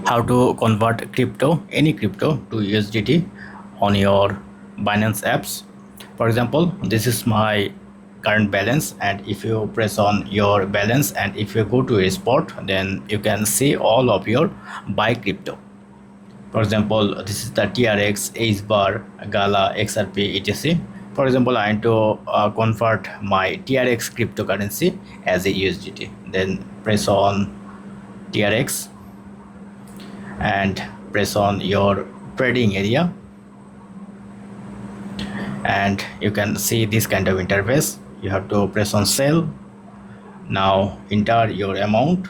how to convert crypto, any crypto, to USDT on your Binance apps. For example, this is my current balance, and if you press on your balance and if you go to a spot, then you can see all of your buy crypto. For example, this is the TRX, H bar, Gala, XRP, etc. For example, I want to convert my TRX cryptocurrency as a USDT. Then press on TRX and press on your trading area, and you can see this kind of interface. You have to press on sell. Now enter your amount.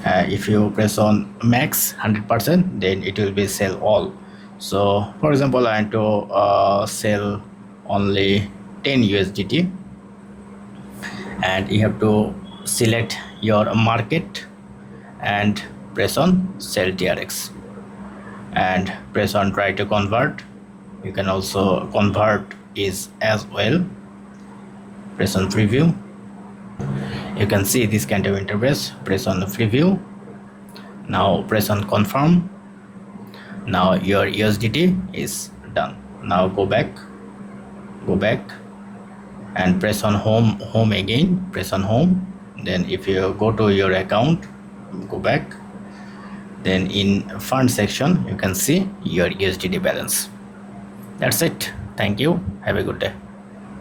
If you press on max 100%, then it will be sell all. So for example, I want to sell only 10 USDT, and you have to select your market and press on sell TRX and press on try to convert. You can also convert is as well. Press on preview. You can see this kind of interface. Press on the preview. Now press on confirm. Now your USDT is done. Now go back and press on home again. Press on home. Then if you go to your account, go back, then in fund section you can see your USDT balance. That's it. Thank you. Have a good day.